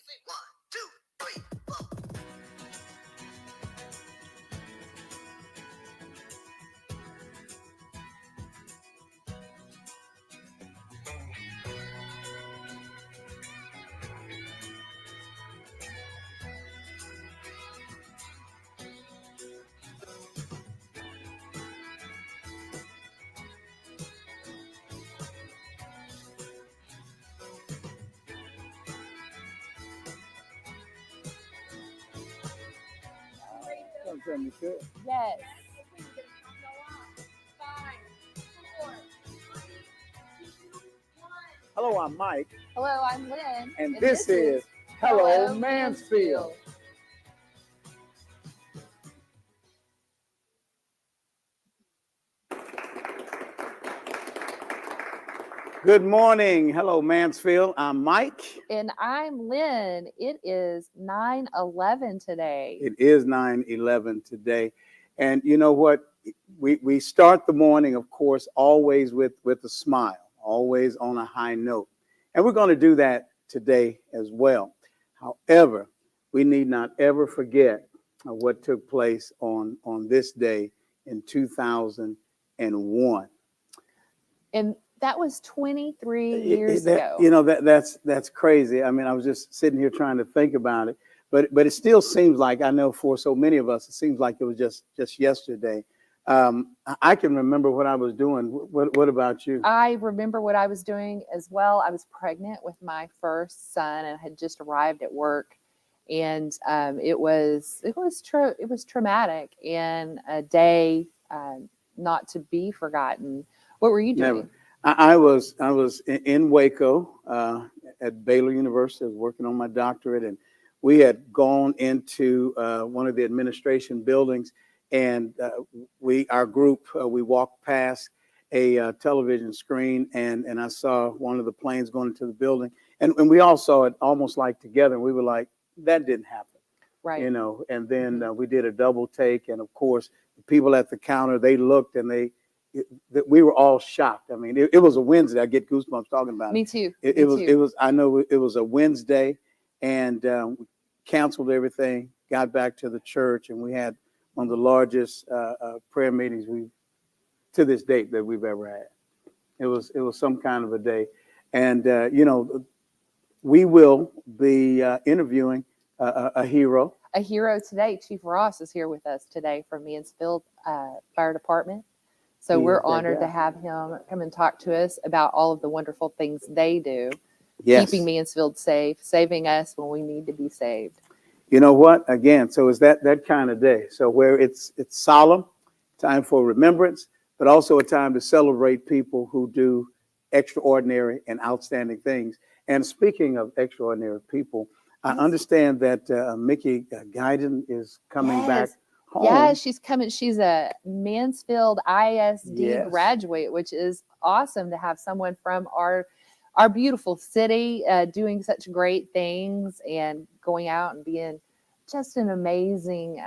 say 1, 2, 3, 4. Yes. Hello, I'm Mike. Hello, I'm Lynn. And this is Hello Mansfield. Good morning. Hello, Mansfield. I'm Mike. And I'm Lynn. It is 9/11 today. It is 9/11 today. And you know what? We start the morning, of course, always with a smile, always on a high note. And we're going to do that today as well. However, we need not ever forget what took place on this day in 2001. And that was 23 years ago. You know, that's crazy. I mean, I was just sitting here trying to think about it, but it still seems like, I know for so many of us, it seems like it was just yesterday. I can remember what I was doing. What about you? I remember what I was doing as well. I was pregnant with my first son and had just arrived at work, and it was traumatic and a day not to be forgotten. What were you doing? Never. I was in Waco at Baylor University. I was working on my doctorate, and we had gone into one of the administration buildings, and our group we walked past a television screen, and I saw one of the planes going into the building, and we all saw it almost like together, and we were like, that didn't happen, right? You know. And then we did a double take, and of course, the people at the counter, they looked, and we were all shocked. I mean, it was a Wednesday. I get goosebumps talking about it. Me too. It was. I know it was a Wednesday, and we canceled everything. Got back to the church, and we had one of the largest prayer meetings to this date that we've ever had. It was some kind of a day, and you know, we will be interviewing a hero. A hero today. Chief Ross is here with us today from Mansfield Fire Department. So we're honored to have him come and talk to us about all of the wonderful things they do, keeping Mansfield safe, saving us when we need to be saved. You know what? Again, so it's that kind of day. So where it's solemn, time for remembrance, but also a time to celebrate people who do extraordinary and outstanding things. And speaking of extraordinary people, I understand that Mickey Guyton is coming back home. Yeah, she's coming. She's a Mansfield ISD graduate, which is awesome to have someone from our beautiful city doing such great things and going out and being just an amazing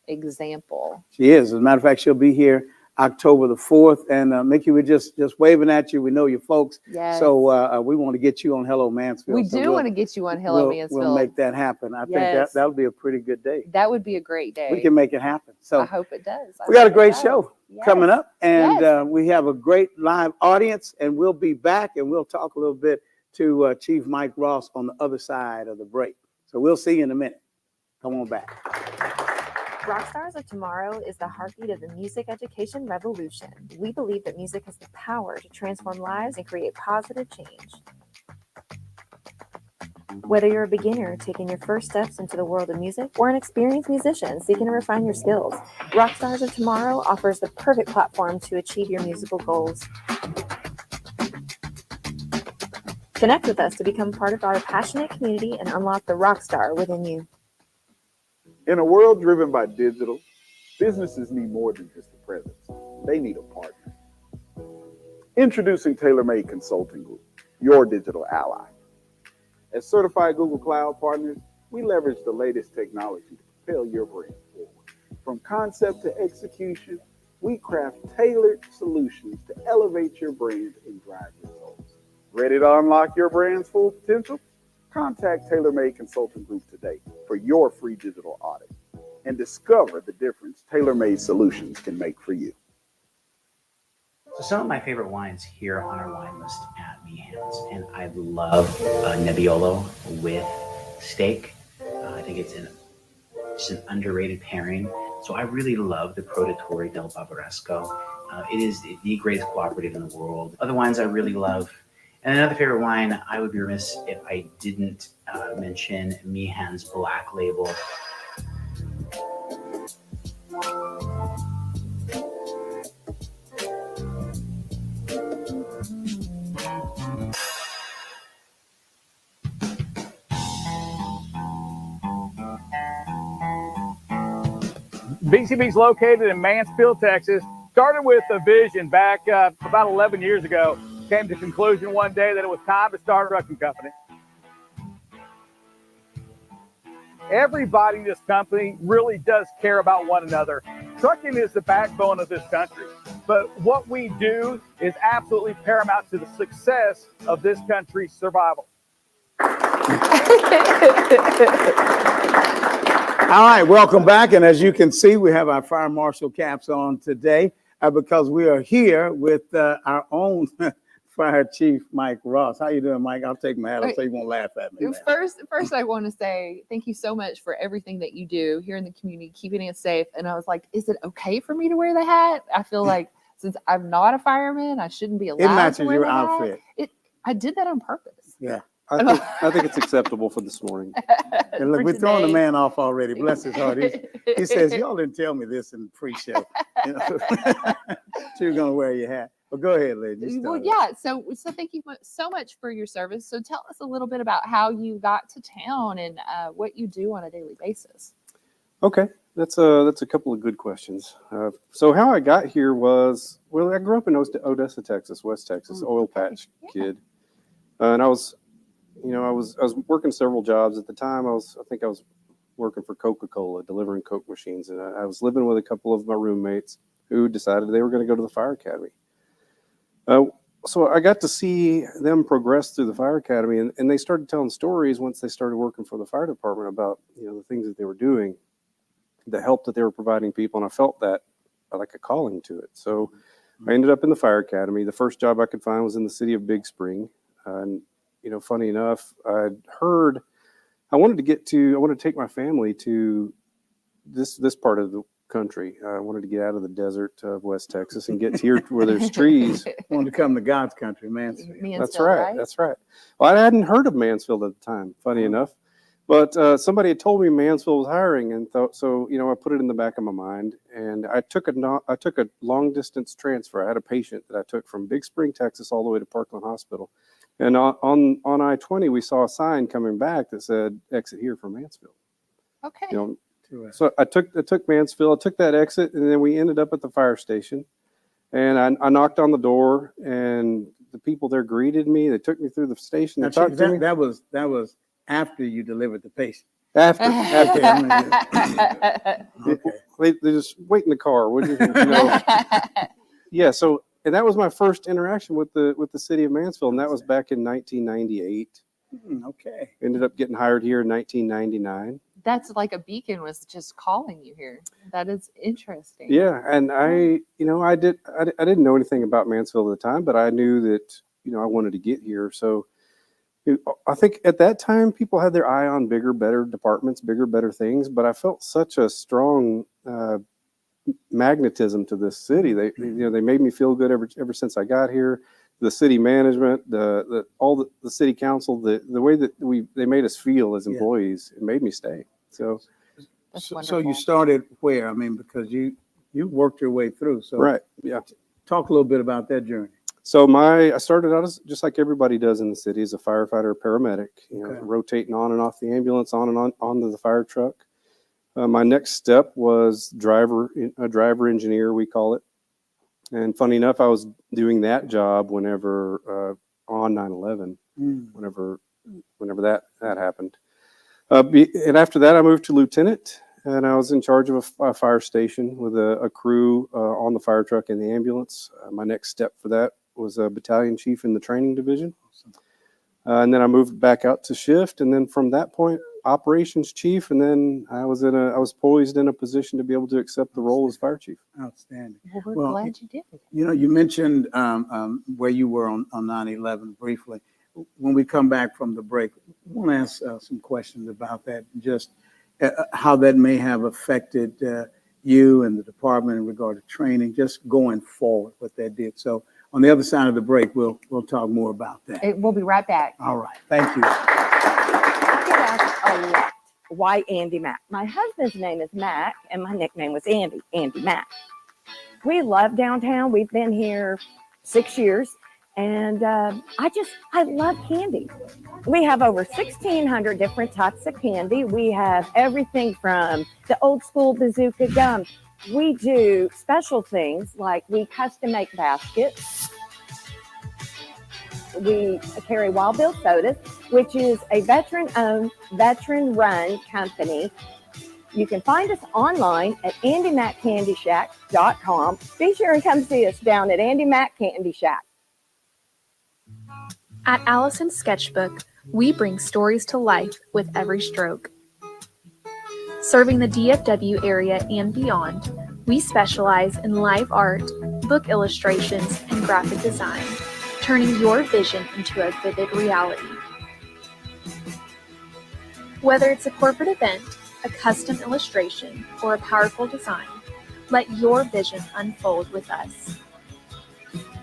example. She is. As a matter of fact, she'll be here October the 4th. And Mickey, we're just waving at you. We know you folks. Yes. So we want to get you on Hello Mansfield. We do want to get you on Hello Mansfield. We'll make that happen. I think that'll be a pretty good day. That would be a great day. We can make it happen. So I hope it does. We got a great show coming up, and we have a great live audience, and we'll be back, and we'll talk a little bit to Chief Mike Ross on the other side of the break. So we'll see you in a minute. Come on back. Rockstars of Tomorrow is the heartbeat of the music education revolution. We believe that music has the power to transform lives and create positive change. Whether you're a beginner taking your first steps into the world of music or an experienced musician seeking to refine your skills, Rockstars of Tomorrow offers the perfect platform to achieve your musical goals. Connect with us to become part of our passionate community and unlock the rock star within you. In a world driven by digital, businesses need more than just a presence. They need a partner. Introducing TaylorMade Consulting Group, your digital ally. As certified Google Cloud partners, we leverage the latest technology to propel your brand forward. From concept to execution, we craft tailored solutions to elevate your brand and drive results. Ready to unlock your brand's full potential? Contact TaylorMade Consulting Group today for your free digital audit and discover the difference TaylorMade solutions can make for you. So some of my favorite wines here on our wine list at Meehan's, and I love Nebbiolo with steak. I think it's an underrated pairing. So I really love the Produttore del Barbaresco. It is the greatest cooperative in the world. Other wines I really love. And another favorite wine, I would be remiss if I didn't mention Meehan's Black Label. BCB's located in Mansfield, Texas. Started with a vision back about 11 years ago. Came to the conclusion one day that it was time to start a trucking company. Everybody in this company really does care about one another. Trucking is the backbone of this country. But what we do is absolutely paramount to the success of this country's survival. All right, welcome back. And as you can see, we have our fire marshal caps on today because we are here with our own Fire Chief Mike Ross. How you doing, Mike? I'll take my hat off so you won't laugh at me. First, I want to say thank you so much for everything that you do here in the community, keeping it safe. And I was like, is it okay for me to wear the hat? I feel like since I'm not a fireman, I shouldn't be allowed It matches to wear your the hat. outfit. I did that on purpose. Yeah. I think it's acceptable for this morning. And look, For we're throwing the today. man off already. Bless his heart. He says, y'all didn't tell me this in pre-show. You know, so you're going to wear your hat. But go ahead, lady. Well, yeah. So thank you so much for your service. So tell us a little bit about how you got to town and what you do on a daily basis. Okay, that's a couple of good questions. So how I got here was, well, I grew up in Odessa, Texas, West Texas, oil patch kid, and I was working several jobs at the time. I think I was working for Coca-Cola, delivering Coke machines, and I was living with a couple of my roommates who decided they were going to go to the fire academy. So I got to see them progress through the fire academy, and they started telling stories once they started working for the fire department about, the things that they were doing, the help that they were providing people, and I felt that like a calling to it. So I ended up in the fire academy. The first job I could find was in the city of Big Spring, and funny enough, I'd heard I wanted to take my family to this part of the country. I wanted to get out of the desert of West Texas and get to here where there's trees. Wanted to come to God's country, Mansfield. That's right. That's right. Well, I hadn't heard of Mansfield at the time, funny enough, but somebody had told me Mansfield was hiring, and so I put it in the back of my mind, and I took a long distance transfer. I had a patient that I took from Big Spring, Texas, all the way to Parkland Hospital. And on I-20, we saw a sign coming back that said exit here for Mansfield. Okay. So I took Mansfield, I took that exit, and then we ended up at the fire station. And I knocked on the door, and the people there greeted me. They took me through the station. They talked to me. That was after you delivered the patient. After. Okay. They just wait in the car, wouldn't you? Yeah. So. And that was my first interaction with the city of Mansfield, and that was back in 1998. Okay. Ended up getting hired here in 1999. That's like a beacon was just calling you here. That is interesting. Yeah, and I didn't know anything about Mansfield at the time, but I knew that I wanted to get here. So I think at that time people had their eye on bigger, better departments, bigger, better things. But I felt such a strong magnetism to this city. They made me feel good ever since I got here. The city management, the city council, the way that they made us feel as employees, it made me stay. So you started where? I mean, because you worked your way through. So right, yeah. Talk a little bit about that journey. So I started out as just like everybody does in the city, as a firefighter, paramedic. Rotating on and off the ambulance, on and on onto the fire truck. My next step was a driver engineer, we call it. And funny enough, I was doing that job whenever on 9/11, whenever that happened. And after that, I moved to lieutenant, and I was in charge of a fire station with a crew on the fire truck and the ambulance. My next step for that was a battalion chief in the training division. And then I moved back out to shift, and then from that point, operations chief, and then I was poised in a position to be able to accept the role as fire chief. Outstanding. Well, we're Well, glad you did. You know, you mentioned where you were on 9/11 briefly. When we come back from the break, I want to ask some questions about that, just how that may have affected you and the department in regard to training, just going forward, what that did. So on the other side of the break, we'll talk more about that. We'll be right back. All right. Thank you. I get asked a lot, why Andy Mack? My husband's name is Mack, and my nickname was Andy Mack. We love downtown. We've been here 6 years, and I love candy. We have over 1,600 different types of candy. We have everything from the old school bazooka gum. We do special things like we custom make baskets. We carry Wild Bill Sodas, which is a veteran-owned, veteran-run company. You can find us online at AndyMackCandyShack.com. Be sure and come see us down at Andy Mack Candy Shack. At Allison's Sketchbook, we bring stories to life with every stroke. Serving the DFW area and beyond, we specialize in live art, book illustrations, and graphic design, turning your vision into a vivid reality. Whether it's a corporate event, a custom illustration, or a powerful design, let your vision unfold with us.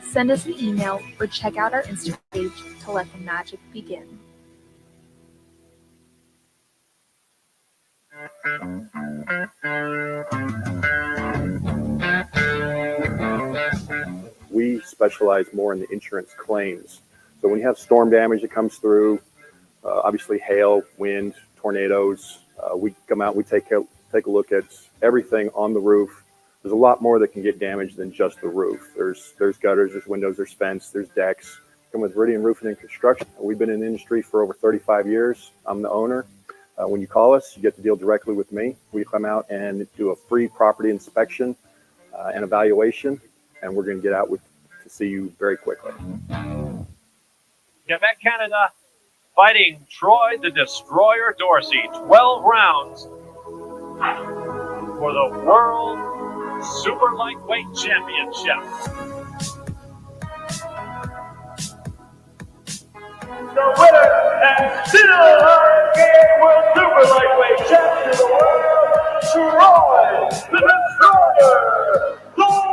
Send us an email or check out our Instagram page to let the magic begin. We specialize more in the insurance claims. So when you have storm damage that comes through, obviously hail, wind, tornadoes, we come out, we take a look at everything on the roof. There's a lot more that can get damaged than just the roof. There's gutters, there's windows, there's fence, there's decks. Come with Viridian Roofing and Construction. We've been in the industry for over 35 years. I'm the owner. When you call us, you get to deal directly with me. We come out and do a free property inspection and evaluation, and we're going to get out to see you very quickly. Quebec, Canada, fighting Troy the Destroyer Dorsey, 12 rounds for the World Super Lightweight Championship. The winner and still game World Super Lightweight Champion of the world, Troy the Destroyer Dorsey.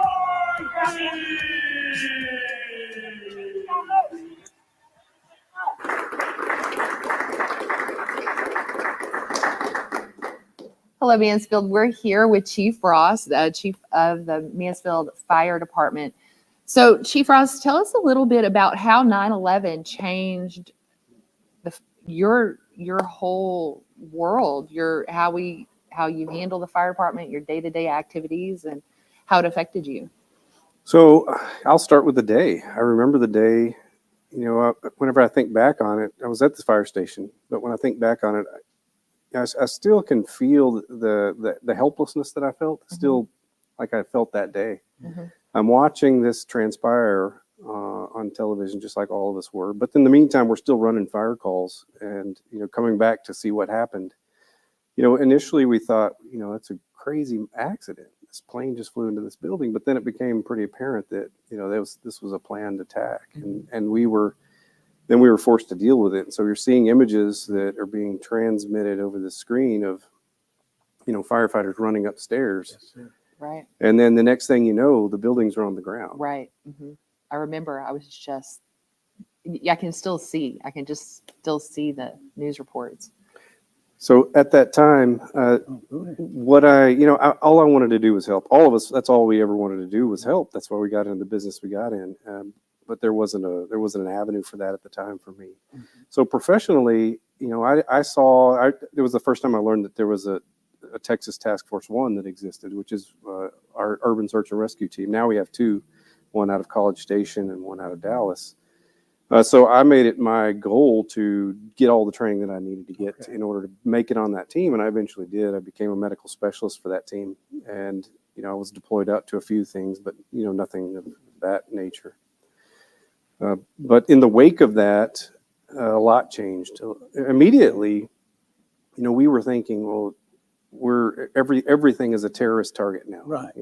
Hello, Mansfield. We're here with Chief Ross, Chief of the Mansfield Fire Department. So, Chief Ross, tell us a little bit about how 9/11 changed your whole world, how you handle the fire department, your day-to-day activities, and how it affected you. So I'll start with the day. I remember the day. Whenever I think back on it, I was at the fire station, but when I think back on it, I still can feel the helplessness that I felt, still like I felt that day. Mm-hmm. I'm watching this transpire on television, just like all of us were. But in the meantime, we're still running fire calls and, coming back to see what happened. Initially we thought, that's a crazy accident. This plane just flew into this building. But then it became pretty apparent that, this was a planned attack. And we were forced to deal with it. And so you're seeing images that are being transmitted over the screen of, firefighters running upstairs. Yes, sir. Right. And then the next thing you know, the buildings are on the ground. Right. Mm-hmm. I remember I can still see the news reports. So at that time, all I wanted to do was help. All of us, that's all we ever wanted to do was help. That's why we got into the business we got in. But there wasn't an avenue for that at the time for me. Mm-hmm. So professionally, it was the first time I learned that there was a Texas Task Force 1 that existed, which is our urban search and rescue team. Now we have two, one out of College Station and one out of Dallas. So I made it my goal to get all the training that I needed to get in order to make it on that team. And I eventually did. I became a medical specialist for that team. And, I was deployed out to a few things, but, nothing of that nature. But in the wake of that, a lot changed. Immediately, we were thinking, well, everything is a terrorist target now. Right.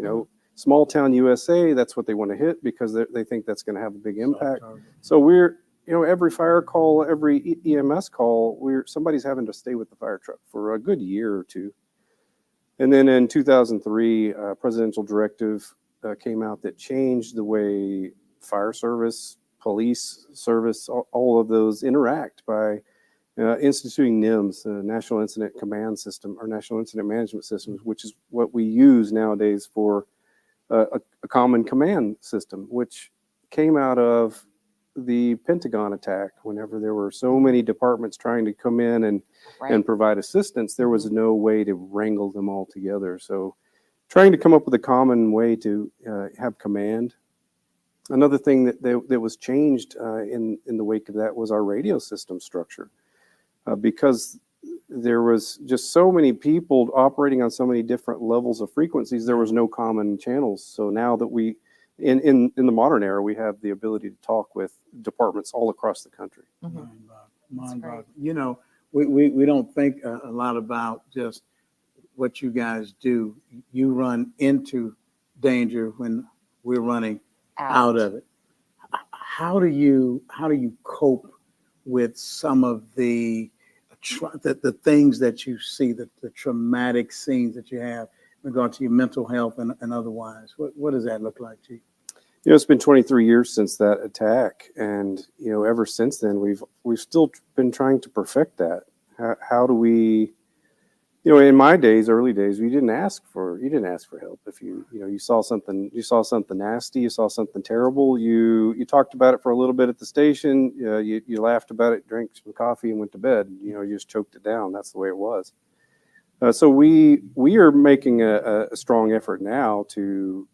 Small town USA, that's what they want to hit because they think that's going to have a big impact. So we're, every fire call, every EMS call, somebody's having to stay with the fire truck for a good year or two. And then in 2003, a presidential directive came out that changed the way fire service, police service, all of those interact by instituting NIMS, the National Incident Command System, or National Incident Management System, which is what we use nowadays for a common command system, which came out of the Pentagon attack. Whenever there were so many departments trying to come in and provide assistance, there was no way to wrangle them all together. So trying to come up with a common way to have command. Another thing that was changed in the wake of that was our radio system structure. Because there was just so many people operating on so many different levels of frequencies, there was no common channels. So now that we, in the modern era, we have the ability to talk with departments all across the country. Mind-boggling. We don't think a lot about just what you guys do. You run into danger when we're running out of it. How do you cope with some of the things that you see, the traumatic scenes that you have in regard to your mental health and otherwise? What does that look like, Chief? It's been 23 years since that attack, and ever since then we've still been trying to perfect that. How do we? In my early days, you didn't ask for help. If you saw something nasty, you saw something terrible, you talked about it for a little bit at the station, you laughed about it, drank some coffee, and went to bed. You just choked it down. That's the way it was. So we are making a strong effort now to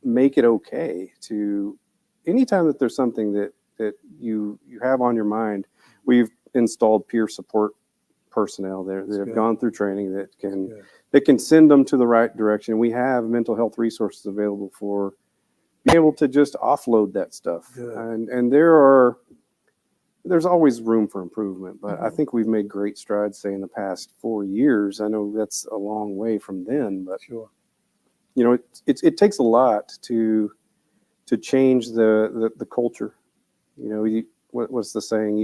make it okay. To anytime that there's something that you have on your mind, we've installed peer support personnel there that have gone through training that can send them to the right direction. We have mental health resources available for being able to just offload that stuff. And there's always room for improvement, but I think we've made great strides, say, in the past 4 years. I know that's a long way from then, but it takes a lot to change the culture. What's the saying?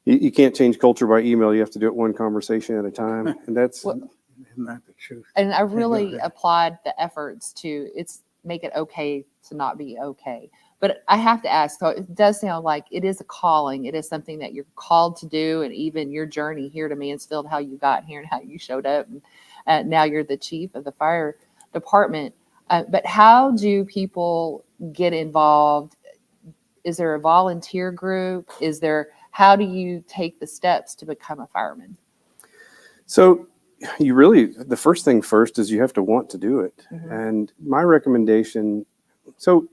You can't change culture by email. You have to do it one conversation at a time. And that's not the truth. And I really applaud the efforts to make it okay to not be okay. But I have to ask, so it does sound like it is a calling. It is something that you're called to do. And even your journey here to Mansfield, how you got here and how you showed up. And now you're the chief of the fire department. But how do people get involved? Is there a volunteer group? How do you take the steps to become a fireman? So the first thing first is you have to want to do it. And my recommendation, so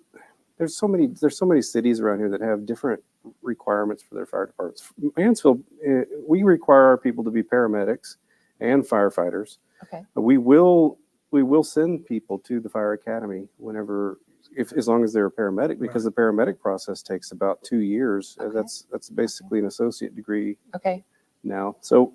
there's so many cities around here that have different requirements for their fire departments. Mansfield, we require our people to be paramedics and firefighters. Okay. We will send people to the fire academy as long as they're a paramedic, because the paramedic process takes about 2 years. Okay. That's basically an associate degree. Okay. Now, so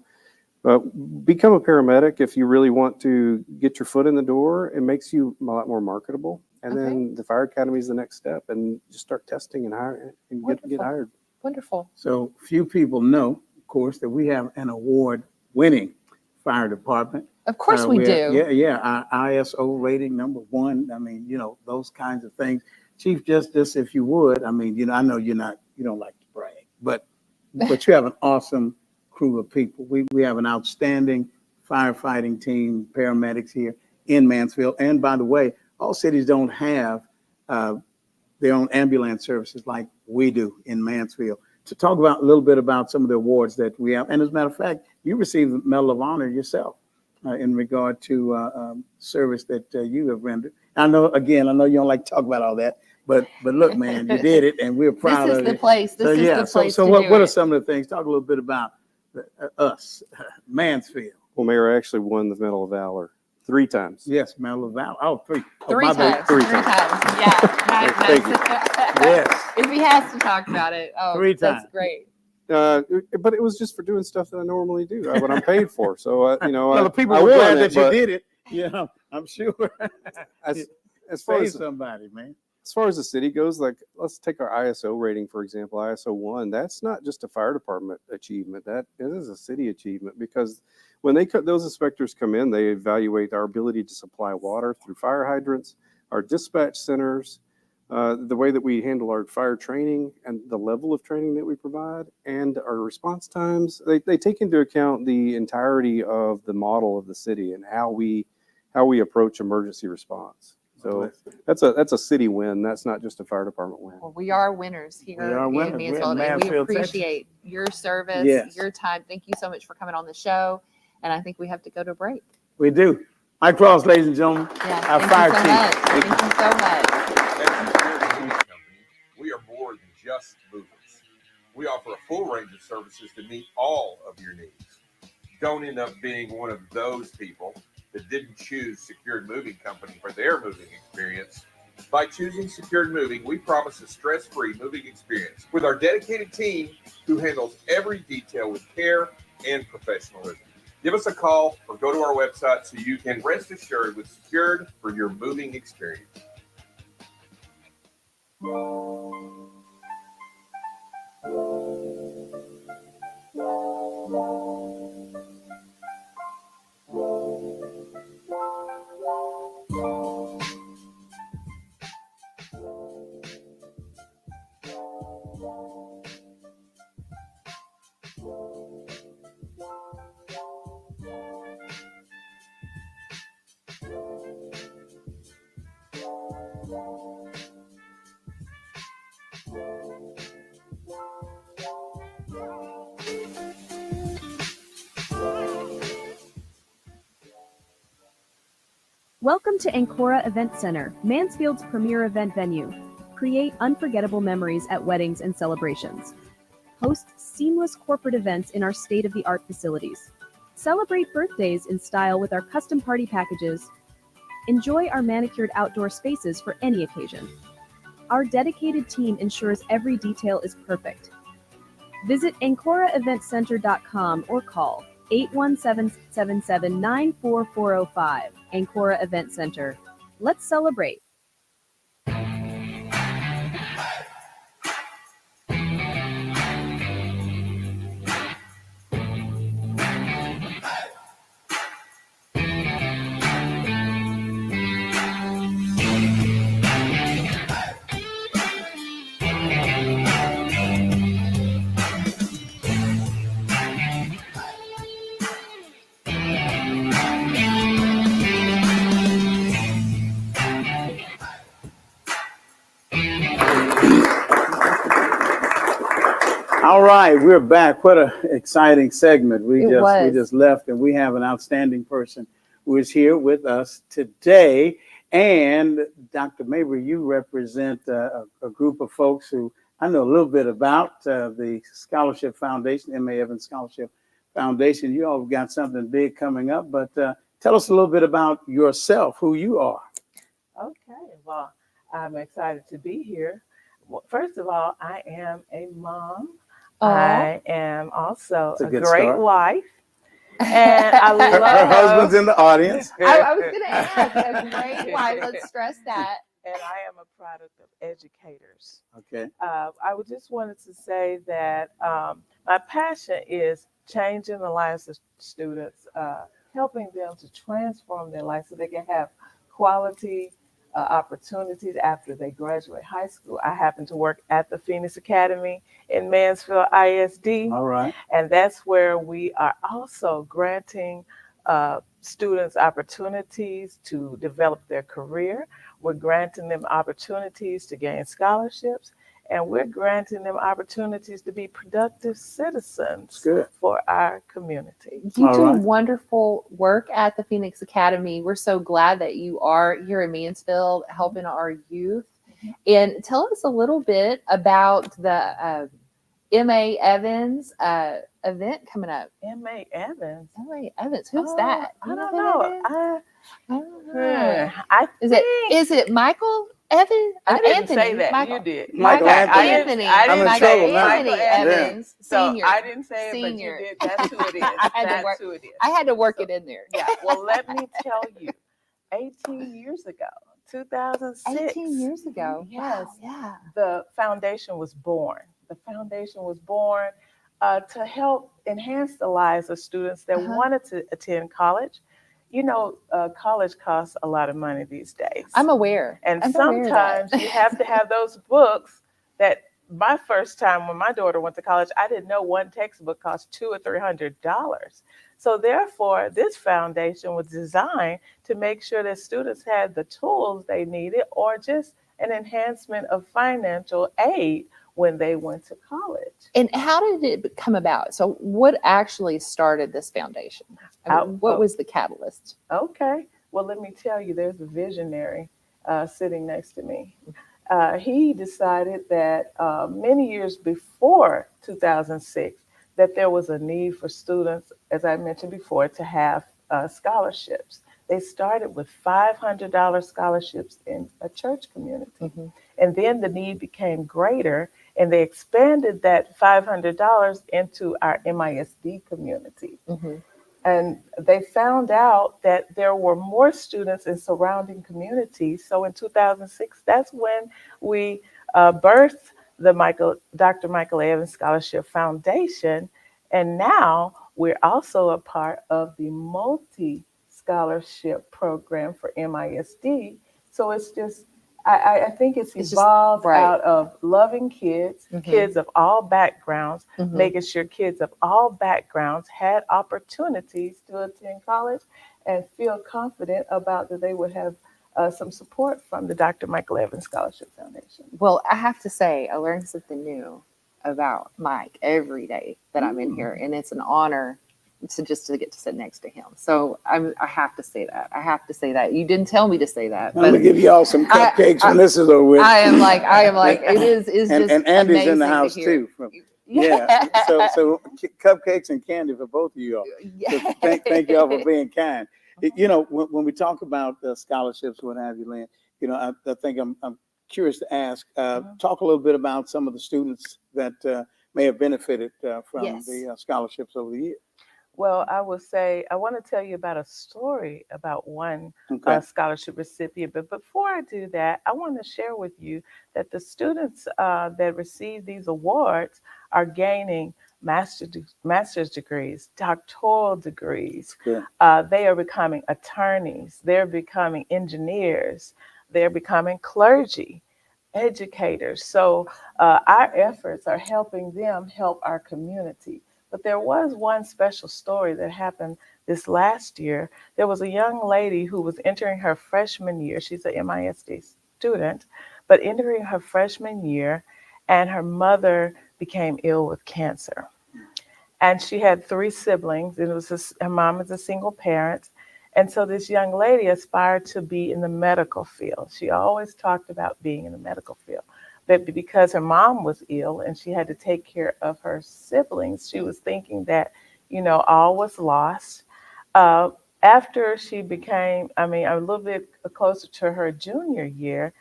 become a paramedic if you really want to get your foot in the door. It makes you a lot more marketable, and then the fire academy is the next step, and just start testing and hire and get hired. Wonderful. So few people know, of course, that we have an award-winning fire department. Of course we do. Our ISO rating #1. I mean, those kinds of things. Chief Justice, if you would, I mean, I know you don't like to brag, but you have an awesome crew of people. We have an outstanding firefighting team, paramedics here in Mansfield. And by the way, all cities don't have their own ambulance services like we do in Mansfield. To talk about a little bit about some of the awards that we have. And as a matter of fact, you received the Medal of Honor yourself. In regard to service that you have rendered. I know you don't like to talk about all that, but look, man, you did it, and we're proud of it. This is the place. This is the place. So what are some of the things? Talk a little bit about us, Mansfield. Well, Mayor, I actually won the Medal of Valor 3 times. Yes, Medal of Valor. Oh, 3. Three times. Yeah. Thank you. Yes. If he has to talk about it. Oh, 3 times. That's great. But it was just for doing stuff that I normally do, what I'm paid for. So, Well, the people I were won glad it, that you but did it. Yeah, I'm sure. as far Save as somebody, man. as far as the city goes, like let's take our ISO rating, for example, ISO 1. That's not just a fire department achievement. That is a city achievement, because when those inspectors come in, they evaluate our ability to supply water through fire hydrants, our dispatch centers, the way that we handle our fire training and the level of training that we provide, and our response times. They take into account the entirety of the model of the city and how we approach emergency response. So that's a city win. That's not just a fire department win. Well, we are winners here We are in winners. We're in Mansfield, and we Mansfield, Texas. appreciate your service, Yes. your time. Thank you so much for coming on the show. And I think we have to go to break. We do. Mike Cross, ladies and gentlemen, Yeah, our thank fire you so chief. much. Thank you so much. At Security Moving Company, we are more than just movers. We offer a full range of services to meet all of your needs. Don't end up being one of those people that didn't choose Secured Moving Company for their moving experience. By choosing Secured Moving, we promise a stress-free moving experience with our dedicated team who handles every detail with care and professionalism. Give us a call or go to our website so you can rest assured with Secured for your moving experience. Welcome to Ancora Event Center, Mansfield's premier event venue. Create unforgettable memories at weddings and celebrations. Host seamless corporate events in our state-of-the-art facilities. Celebrate birthdays in style with our custom party packages. Enjoy our manicured outdoor spaces for any occasion. Our dedicated team ensures every detail is perfect. Visit AncoraEventCenter.com or call 817-779-4405. Ancora Event Center. Let's celebrate. All right, we're back. What an exciting segment. We was. just left, and we have an outstanding person who is here with us today. And Dr. Mabry, you represent a group of folks who I know a little bit about, the Scholarship Foundation, M.A. Evans Scholarship Foundation. You all have got something big coming up, but tell us a little bit about yourself, who you are. Okay, well, I'm excited to be here. Well, first of all, I am a mom. I am also a great start. Wife. And I love her husband's in the audience. I was going to ask, a great wife. Let's stress that. And I am a product of educators. Okay. I would just wanted to say that my passion is changing the lives of students, helping them to transform their life so they can have quality opportunities after they graduate high school. I happen to work at the Phoenix Academy in Mansfield ISD. All right. And that's where we are also granting students opportunities to develop their career. We're granting them opportunities to gain scholarships, and we're granting them opportunities to be productive citizens for our community. You do wonderful work at the Phoenix Academy. We're so glad that you are here in Mansfield helping our youth. And tell us a little bit about the M.A. Evans event coming up. M.A. Evans? M.A. Evans, who's that? I don't know. Is it Michael? Evan, I didn't Anthony, say that. Michael, You did. Michael Okay, Anthony. Anthony. I I'm didn't in Michael trouble now. Anthony Evans, So senior. I didn't say it, Senior. but you did. That's who it is. I had to That's work. who it is. I had to work it in there. Yeah. Well, let me tell you, 18 years ago, 2006. 18 years ago. Yes. Wow, yeah. The foundation was born. The foundation was born to help enhance the lives of students that wanted to attend college. You know, college costs a lot of money these days. I'm aware. And I'm aware of that. sometimes you have to have those books that my first time when my daughter went to college, I didn't know one textbook cost $200 or $300. So therefore, this foundation was designed to make sure that students had the tools they needed or just an enhancement of financial aid when they went to college. And how did it come about? So what actually started this foundation? What was the catalyst? Okay. Well, let me tell you, there's a visionary sitting next to me. He decided that many years before 2006, that there was a need for students, as I mentioned before, to have scholarships. They started with $500 scholarships in a church community. And then the need became greater, and they expanded that $500 into our MISD community. And they found out that there were more students in surrounding communities. So in 2006, that's when we birthed the Dr. Michael Evans Scholarship Foundation. And now we're also a part of the multi-scholarship program for MISD. So it's just, I think it's evolved out of loving kids, kids of all backgrounds, making sure kids of all backgrounds had opportunities to attend college and feel confident about that they would have some support from the Dr. Michael Evans Scholarship Foundation. Well, I have to say, I learned something new about Mike every day that I'm in here, and it's an honor to get to sit next to him. So I have to say that. I have to say that. You didn't tell me to say that. I'm gonna give you all some cupcakes when this is over with. I am like, it is and, just and Andy's in the amazing house to hear. too. Yeah. So cupcakes and candy for both of you all. So thank y'all for being kind. You know, when we talk about scholarships, what have you, Lynn, you know, I think I'm curious to ask, talk a little bit about some of the students that may have benefited from the scholarships over the years. Well, I will say, I want to tell you about a story about one scholarship recipient. But before I do that, I want to share with you that the students that receive these awards are gaining master's degrees, doctoral degrees. They are becoming attorneys. They're becoming engineers. They're becoming clergy, educators. So our efforts are helping them help our community. But there was one special story that happened this last year. There was a young lady who was entering her freshman year. She's a MISD student, but entering her freshman year, and her mother became ill with cancer. And she had 3 siblings. It was her mom is a single parent. And so this young lady aspired to be in the medical field. She always talked about being in the medical field. But because her mom was ill and she had to take care of her siblings, she was thinking that, you know, all was lost. After she became, a little bit closer to her junior year,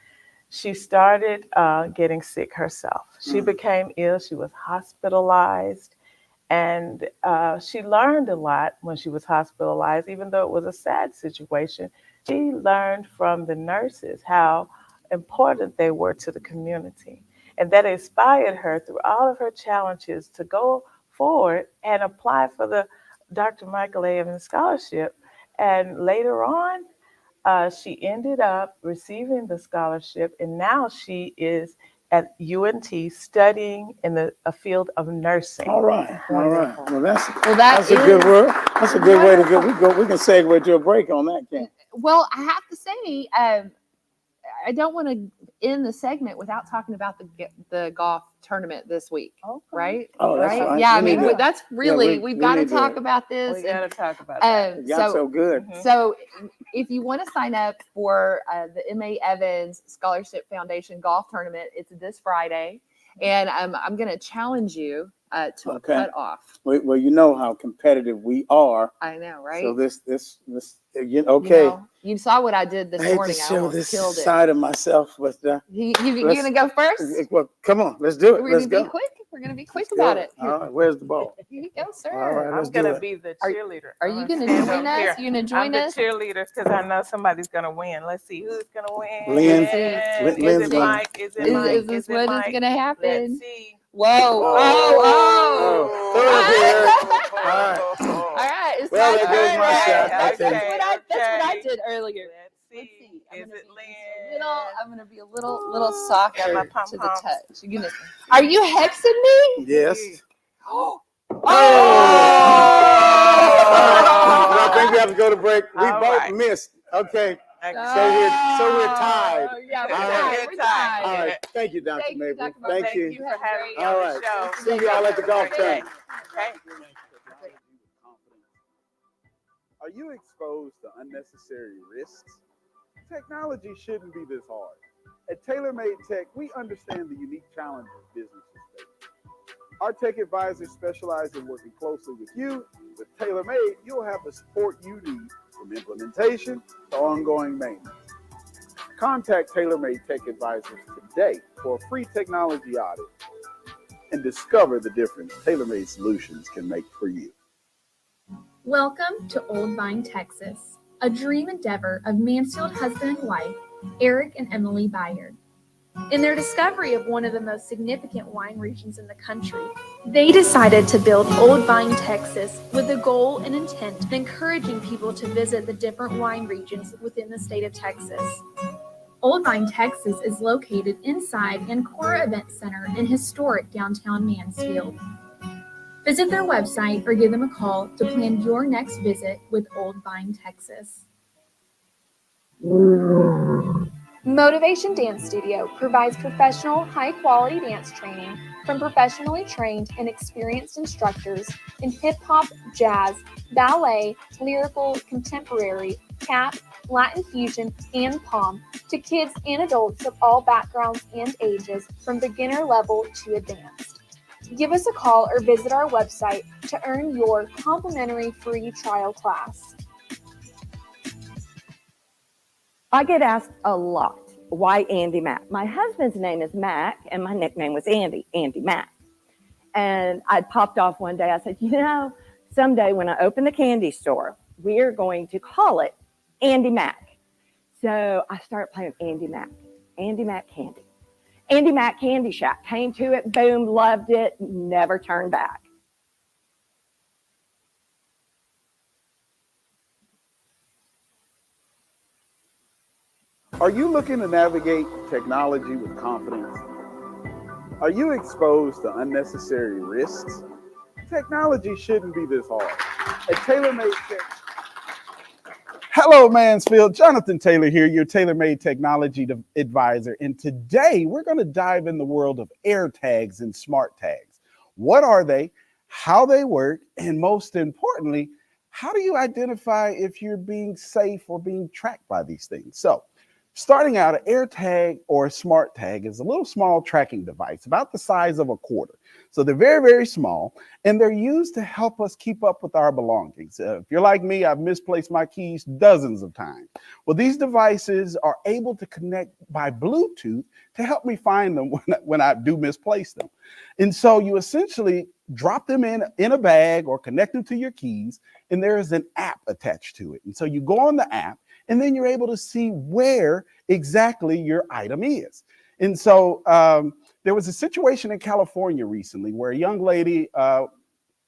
she started getting sick herself. She became ill. She was hospitalized. And she learned a lot when she was hospitalized, even though it was a sad situation. She learned from the nurses how important they were to the community. And that inspired her through all of her challenges to go forward and apply for the Dr. Michael Evans Scholarship. And later on, she ended up receiving the scholarship, and now she is at UNT studying in a field of nursing. All right. Well, that's that's a good word. That's a good way to go. We can segue to a break on that, Ken. Well, I have to say, I don't want to end the segment without talking about the golf tournament this week, right? Oh, that's right. Yeah, that's really, we've got to talk about this. We got to talk about that. So good. So if you want to sign up for the M.A. Evans Scholarship Foundation Golf Tournament, it's this Friday. And I'm going to challenge you to a Okay. cutoff. Well, you know how competitive we are. I know, right? So this again, okay. You know, you saw what I did this I hate morning. to I show almost this killed it. side of myself, but You gonna go first? Well, come on, let's do it. We're Let's gonna be go. quick. We're gonna be quick Let's about go. it. Here, All right, where's the ball? here you go, sir. All right, I'm let's do gonna it. be the Are- cheerleader. Are I'm you gonna gonna stand join up us? here. You gonna I'm join the us? cheerleader because I know somebody's gonna win. Let's see who's gonna win. Lynn. Is Lynn's it gonna- Mike? Is it Is Mike? this Is it what is Mike? gonna happen? Let's see. Whoa! Oh! Throw it here. All All right. right, it's Well, my there goes turn. my shot. That's Okay. what I did earlier. Let's see. I'm Is gonna it be Lynn? I'm gonna be a little softer Got my to the pom-poms. touch. Are you hexing me? Yes. Oh! I think we have to go to break. We All both right. missed. Okay. Okay. So we're tied. Yeah, we're All tied. right. We're tied. All right. Thank you, Dr. Thank you, Mabel. Dr. Mabel. Thank you. Thank you for having me All on right. the show. See you all at the golf Okay. tournament. Okay. Are you exposed to unnecessary risks? Technology shouldn't be this hard. At TaylorMade Tech, we understand the unique challenges businesses face. Our tech advisors specialize in working closely with you. With TaylorMade, you'll have the support you need from implementation to ongoing maintenance. Contact TaylorMade Tech Advisors today for a free technology audit and discover the difference TaylorMade solutions can make for you. Welcome to Old Vine, Texas, a dream endeavor of Mansfield husband and wife, Eric and Emily Bayard. In their discovery of one of the most significant wine regions in the country, they decided to build Old Vine, Texas, with the goal and intent of encouraging people to visit the different wine regions within the state of Texas. Old Vine, Texas is located inside Ancora Event Center in historic downtown Mansfield. Visit their website or give them a call to plan your next visit with Old Vine, Texas. Motivation Dance Studio provides professional, high-quality dance training from professionally trained and experienced instructors in hip-hop, jazz, ballet, lyrical, contemporary, tap, Latin fusion, and pom to kids and adults of all backgrounds and ages from beginner level to advanced. Give us a call or visit our website to earn your complimentary free trial class. I get asked a lot, why Andy Mack? My husband's name is Mac, and my nickname was Andy Mack. And I popped off one day. I said, someday when I open the candy store, we are going to call it Andy Mack. So I started playing Andy Mack Candy. Andy Mack Candy Shack. Came to it, boom, loved it, never turned back. Are you looking to navigate technology with confidence? Are you exposed to unnecessary risks? Technology shouldn't be this hard. At TaylorMade Tech. Hello, Mansfield. Jonathan Taylor here, your TaylorMade Technology Advisor. And today we're going to dive in the world of air tags and smart tags. What are they? How they work? And most importantly, how do you identify if you're being safe or being tracked by these things? So, starting out, an air tag or a smart tag is a little small tracking device about the size of a quarter. So they're very, very small, and they're used to help us keep up with our belongings. If you're like me, I've misplaced my keys dozens of times. Well, these devices are able to connect by Bluetooth to help me find them when I do misplace them. And so you essentially drop them in a bag or connect them to your keys, and there is an app attached to it. And so you go on the app, and then you're able to see where exactly your item is. And so there was a situation in California recently where a young lady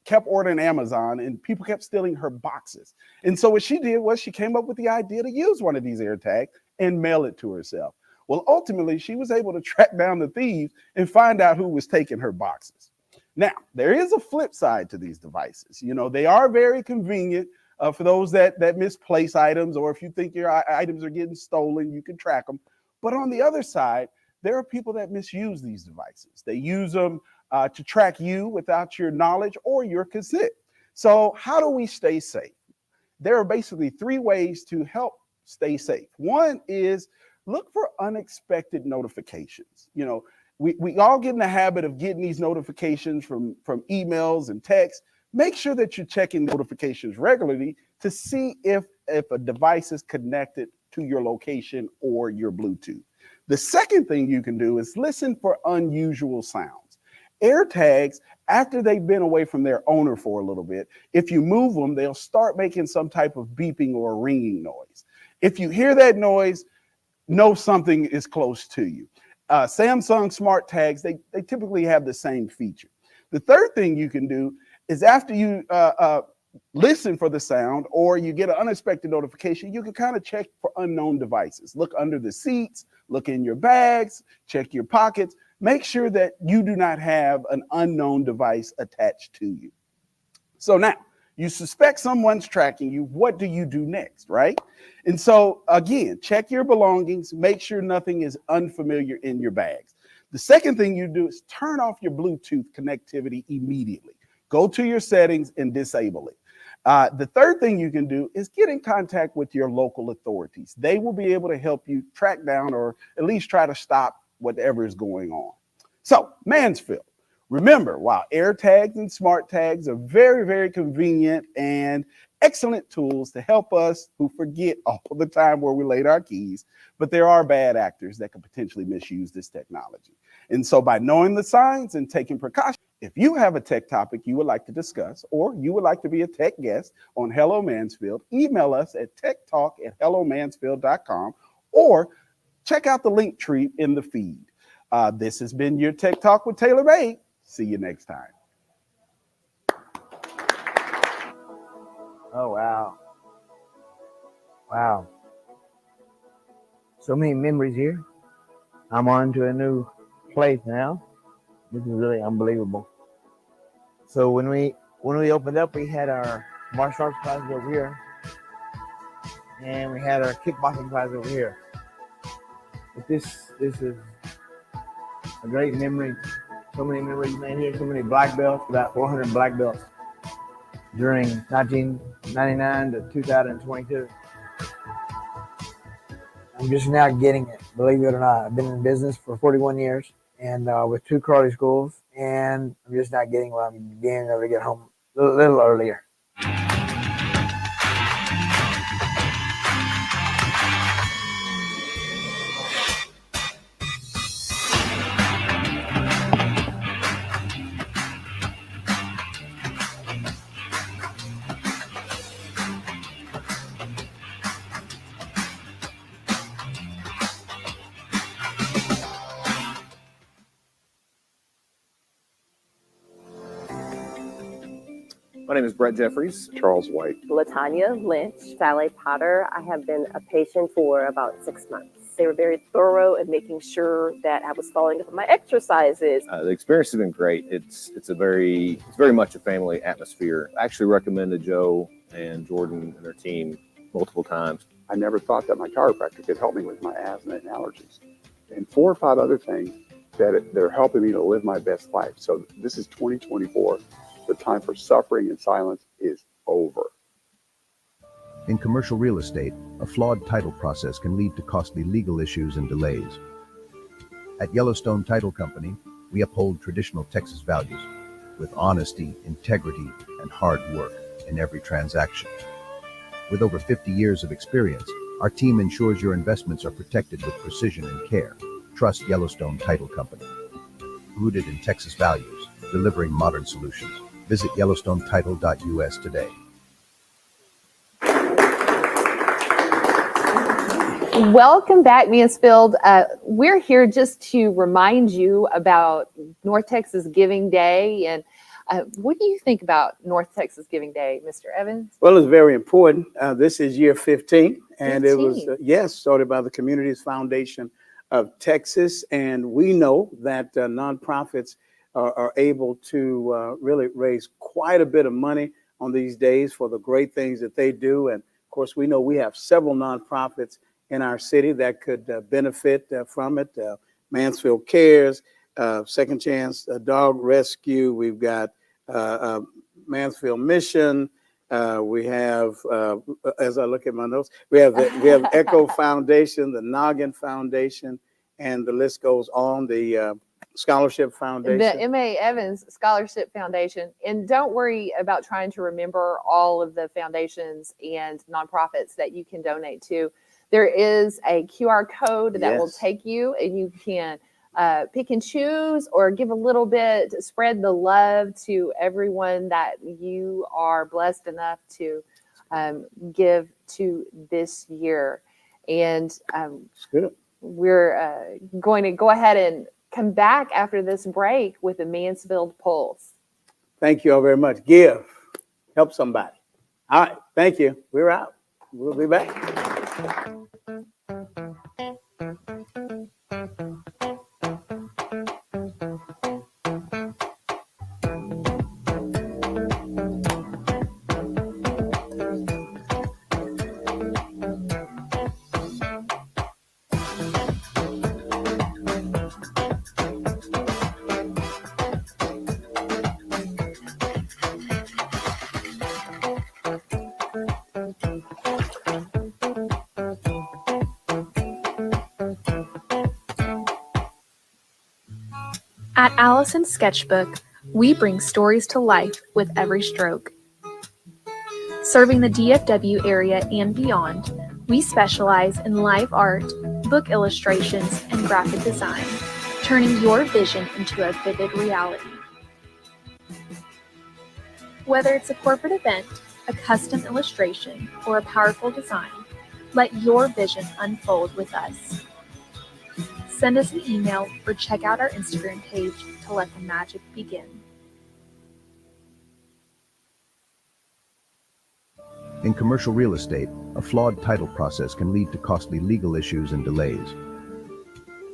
kept ordering Amazon and people kept stealing her boxes. And so what she did was she came up with the idea to use one of these AirTags and mail it to herself. Well, ultimately, she was able to track down the thieves and find out who was taking her boxes. Now, there is a flip side to these devices. They are very convenient. For those that misplace items, or if you think your items are getting stolen, you can track them. But on the other side, there are people that misuse these devices. They use them to track you without your knowledge or your consent. So how do we stay safe? There are basically 3 ways to help stay safe. One is look for unexpected notifications. we all get in the habit of getting these notifications from emails and texts. Make sure that you're checking notifications regularly to see if a device is connected to your location or your Bluetooth. The second thing you can do is listen for unusual sounds. AirTags, after they've been away from their owner for a little bit, if you move them, they'll start making some type of beeping or ringing noise. If you hear that noise, know something is close to you. Samsung smart tags, they typically have the same feature. The third thing you can do is after you listen for the sound or you get an unexpected notification, you can kind of check for unknown devices. Look under the seats, look in your bags, check your pockets. Make sure that you do not have an unknown device attached to you. So now, you suspect someone's tracking you. What do you do next, right? And so again, check your belongings. Make sure nothing is unfamiliar in your bags. The second thing you do is turn off your Bluetooth connectivity immediately. Go to your settings and disable it. The third thing you can do is get in contact with your local authorities. They will be able to help you track down or at least try to stop whatever is going on. So, Mansfield. Remember, while AirTags and smart tags are very, very convenient and excellent tools to help us who forget all the time where we laid our keys, but there are bad actors that could potentially misuse this technology. And so by knowing the signs and taking precautions, if you have a tech topic you would like to discuss, or you would like to be a tech guest on Hello Mansfield, email us at techtalk@hellomansfield.com or check out the link tree in the feed. This has been your Tech Talk with Taylor Made. See you next time. Oh, wow. Wow. So many memories here. I'm on to a new place now. This is really unbelievable. So when we opened up, we had our martial arts classes over here. And we had our kickboxing classes over here. But this is a great memory. So many memories, man. Here, so many black belts, about 400 black belts during 1999 to 2022. I'm just now getting it, believe it or not. I've been in business for 41 years and with 2 karate schools, and I'm just not getting what I'm getting able to get home a little earlier. My name is Brett Jeffries. Charles White. Latanya Lynch. Sally Potter. I have been a patient for about 6 months. They were very thorough in making sure that I was following up on my exercises. The experience has been great. It's very much a family atmosphere. I actually recommended Joe and Jordan and their team multiple times. I never thought that my chiropractor could help me with my asthma and allergies, and 4 or 5 other things that are helping me to live my best life. So this is 2024. The time for suffering and silence is over. In commercial real estate, a flawed title process can lead to costly legal issues and delays. At Yellowstone Title Company, we uphold traditional Texas values with honesty, integrity, and hard work in every transaction. With over 50 years of experience, our team ensures your investments are protected with precision and care. Trust Yellowstone Title Company. Rooted in Texas values, delivering modern solutions. Visit YellowstoneTitle.us today. Welcome back, Mansfield. We're here just to remind you about North Texas Giving Day. And what do you think about North Texas Giving Day, Mr. Evans? Well, it's very important. This is year 15, and 15. It was, started by the Communities Foundation of Texas. And we know that nonprofits are able to really raise quite a bit of money on these days for the great things that they do. And of course, we know we have several nonprofits in our city that could benefit from it. Mansfield Cares, Second Chance Dog Rescue. We've got Mansfield Mission. We have, as I look at my notes, we have Echo Foundation, the Noggin Foundation, and the list goes on. The Scholarship the Foundation. M.A. Evans Scholarship Foundation. And don't worry about trying to remember all of the foundations and nonprofits that you can donate to. There is a QR code that will Yes. take you, and you can pick and choose or give a little bit, spread the love to everyone that you are blessed enough to give to this year. And we're going to go ahead and come back after this break with the Mansfield Pulse. Thank you all very much. Give. Help somebody. All right. Thank you. We're out. We'll be back. At Allison Sketchbook, we bring stories to life with every stroke. Serving the DFW area and beyond, we specialize in live art, book illustrations, and graphic design, turning your vision into a vivid reality. Whether it's a corporate event, a custom illustration, or a powerful design, let your vision unfold with us. Send us an email or check out our Instagram page to let the magic begin. In commercial real estate, a flawed title process can lead to costly legal issues and delays.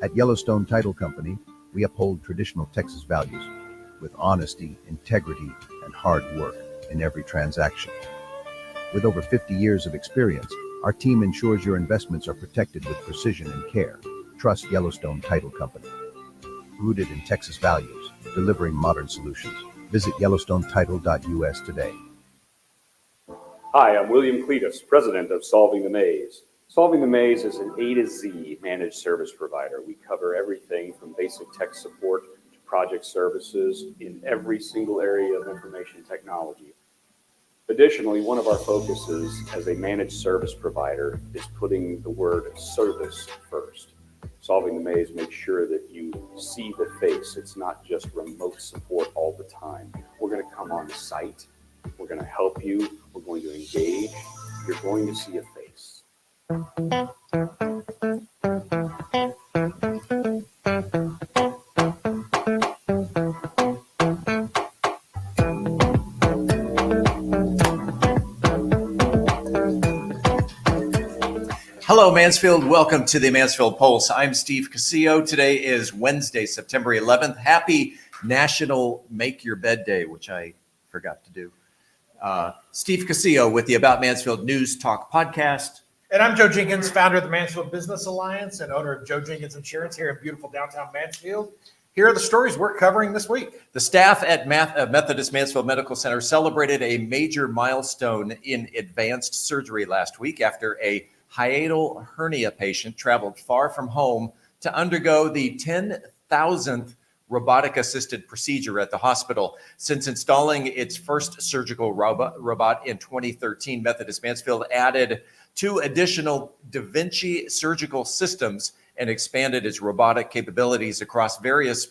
At Yellowstone Title Company, we uphold traditional Texas values with honesty, integrity, and hard work in every transaction. With over 50 years of experience, our team ensures your investments are protected with precision and care. Trust Yellowstone Title Company. Rooted in Texas values, delivering modern solutions. Visit yellowstonetitle.us today. Hi, I'm William Cletus, president of Solving the Maze. Solving the Maze is an A to Z managed service provider. We cover everything from basic tech support to project services in every single area of information technology. Additionally, one of our focuses as a managed service provider is putting the word service first. Solving the Maze makes sure that you see the face. It's not just remote support all the time. We're going to come on site. We're going to help you. We're going to engage. You're going to see a face. Hello, Mansfield. Welcome to the Mansfield Pulse. I'm Steve Casillo. Today is Wednesday, September 11th. Happy National Make Your Bed Day, which I forgot to do. Steve Casillo with the About Mansfield News Talk podcast. And I'm Joe Jenkins, founder of the Mansfield Business Alliance and owner of Joe Jenkins Insurance here in beautiful downtown Mansfield. Here are the stories we're covering this week. The staff at Methodist Mansfield Medical Center celebrated a major milestone in advanced surgery last week after a hiatal hernia patient traveled far from home to undergo the 10,000th robotic-assisted procedure at the hospital. Since installing its first surgical robot in 2013, Methodist Mansfield added 2 additional Da Vinci surgical systems and expanded its robotic capabilities across various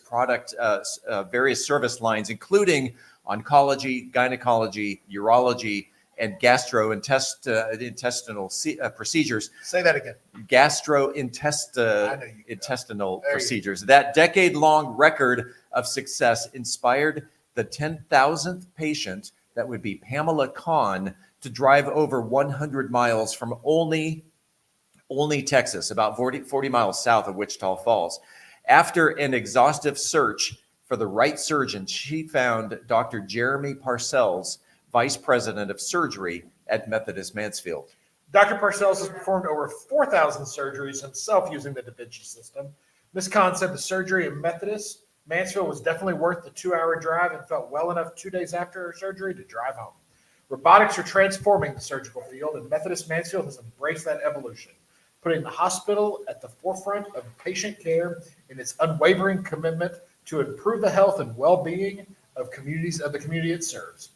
various service lines, including oncology, gynecology, urology, and gastrointestinal procedures. Say that again. Gastrointestinal procedures. That decade-long record of success inspired the 10,000th patient, that would be Pamela Kahn, to drive over 100 miles from Olney, Texas, about 40 miles south of Wichita Falls. After an exhaustive search for the right surgeon, she found Dr. Jeremy Parcells, Vice President of Surgery at Methodist Mansfield. Dr. Parcells has performed over 4,000 surgeries himself using the Da Vinci system. Ms. Kahn said the surgery at Methodist Mansfield was definitely worth the 2-hour drive and felt well enough 2 days after her surgery to drive home. Robotics are transforming the surgical field, and Methodist Mansfield has embraced that evolution, putting the hospital at the forefront of patient care in its unwavering commitment to improve the health and well-being of the community it serves.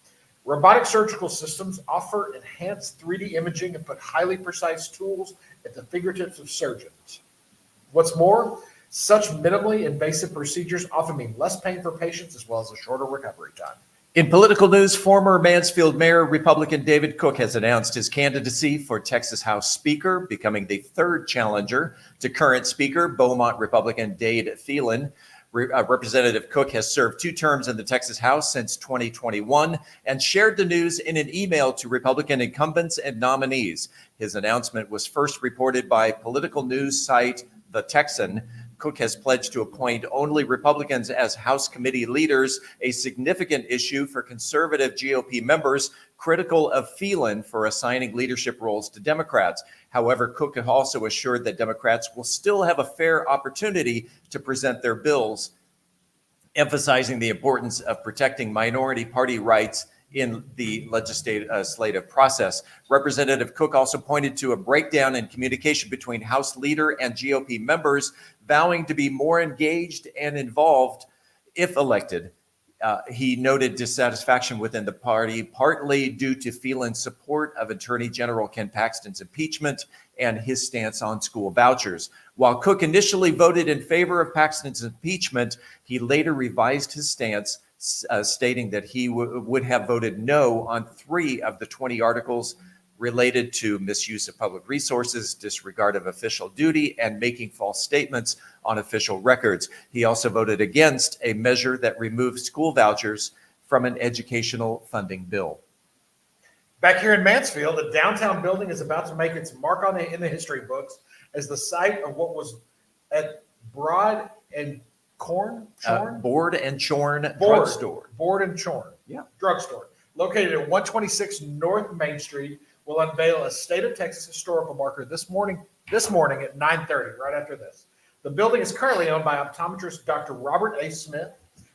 Robotic surgical systems offer enhanced 3D imaging and put highly precise tools at the fingertips of surgeons. What's more, such minimally invasive procedures often mean less pain for patients as well as a shorter recovery time. In political news, former Mansfield Mayor Republican David Cook has announced his candidacy for Texas House Speaker, becoming the third challenger to current Speaker, Beaumont Republican Dade Phelan. Representative Cook has served 2 terms in the Texas House since 2021 and shared the news in an email to Republican incumbents and nominees. His announcement was first reported by political news site The Texan. Cook has pledged to appoint only Republicans as House committee leaders, a significant issue for conservative GOP members critical of Phelan for assigning leadership roles to Democrats. However, Cook has also assured that Democrats will still have a fair opportunity to present their bills, emphasizing the importance of protecting minority party rights in the legislative process. Representative Cook also pointed to a breakdown in communication between House leader and GOP members, vowing to be more engaged and involved if elected. He noted dissatisfaction within the party, partly due to Phelan's support of Attorney General Ken Paxton's impeachment and his stance on school vouchers. While Cook initially voted in favor of Paxton's impeachment, he later revised his stance, stating that he would have voted no on 3 of the 20 articles related to misuse of public resources, disregard of official duty, and making false statements on official records. He also voted against a measure that removed school vouchers from an educational funding bill. Back here in Mansfield, the downtown building is about to make its mark in the history books as the site of what was at Board and Chorn Drugstore. Board and Chorn Drugstore, located at 126 North Main Street, will unveil a state of Texas historical marker this morning at 9:30, right after this. The building is currently owned by optometrist Dr. Robert A. Smith.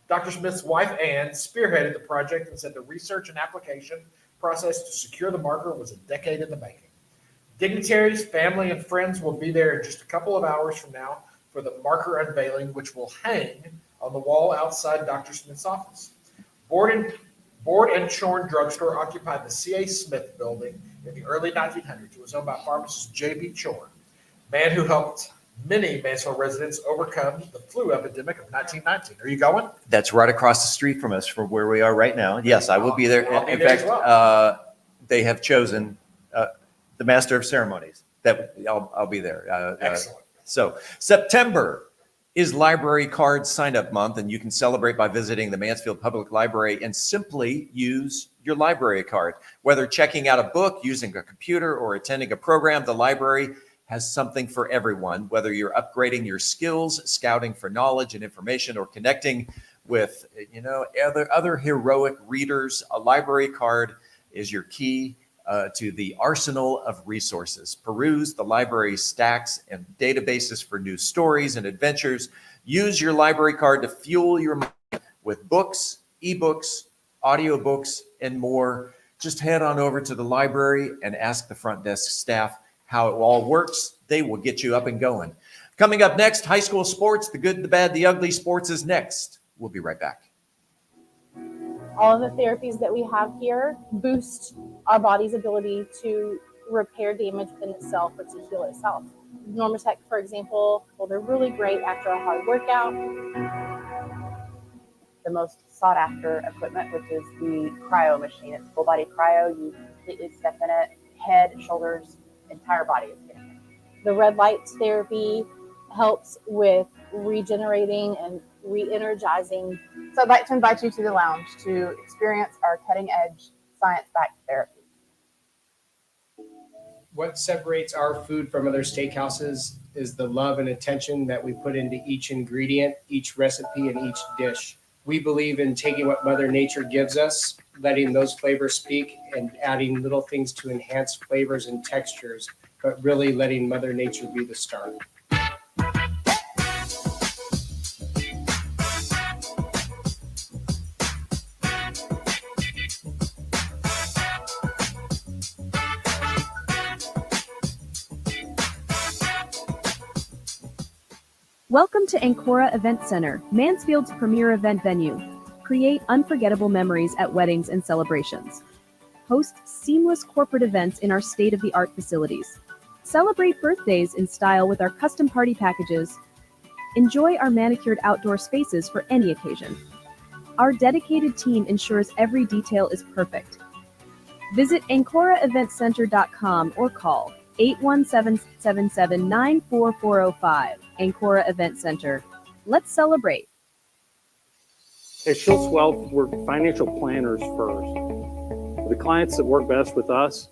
Dr. Smith's wife, Ann, spearheaded the project and said the research and application process to secure the marker was a decade in the making. Dignitaries, family, and friends will be there in just a couple of hours from now for the marker unveiling, which will hang on the wall outside Dr. Smith's office. Board and Chorn Drugstore occupied the C.A. Smith building in the early 1900s. It was owned by pharmacist J.B. Chorn, man who helped many Mansfield residents overcome the flu epidemic of 1919. Are you going? That's right across the street from us, from where we are right now. Yes, I will be there. I'll be In there fact, as well. they have chosen the Master of Ceremonies. That I'll be there. Excellent. So September is Library Card Sign-Up Month, and you can celebrate by visiting the Mansfield Public Library and simply use your library card. Whether checking out a book, using a computer, or attending a program, the library has something for everyone. Whether you're upgrading your skills, scouting for knowledge and information, or connecting with other heroic readers, a library card is your key to the arsenal of resources. Peruse the library stacks and databases for new stories and adventures. Use your library card to fuel your mind with books, ebooks, audiobooks, and more. Just head on over to the library and ask the front desk staff how it all works. They will get you up and going. Coming up next, high school sports, the good, the bad, the ugly. Sports is next. We'll be right back. All of the therapies that we have here boost our body's ability to repair damage within itself or to heal itself. Normatec, for example, well, they're really great after a hard workout. The most sought after equipment, which is the cryo machine. It's full body cryo. You completely step in it, head, shoulders, entire body is getting it. The red light therapy helps with regenerating and re-energizing. So I'd like to invite you to the lounge to experience our cutting edge science-backed therapy. What separates our food from other steakhouses is the love and attention that we put into each ingredient, each recipe, and each dish. We believe in taking what Mother Nature gives us, letting those flavors speak, and adding little things to enhance flavors and textures, but really letting Mother Nature be the star. Welcome to Ancora Event Center, Mansfield's premier event venue. Create unforgettable memories at weddings and celebrations. Host seamless corporate events in our state-of-the-art facilities. Celebrate birthdays in style with our custom party packages. Enjoy our manicured outdoor spaces for any occasion. Our dedicated team ensures every detail is perfect. Visit AncoraEventCenter.com or call 817-779-4405. Ancora Event Center. Let's celebrate. At Schultz Wealth, we're financial planners first. The clients that work best with us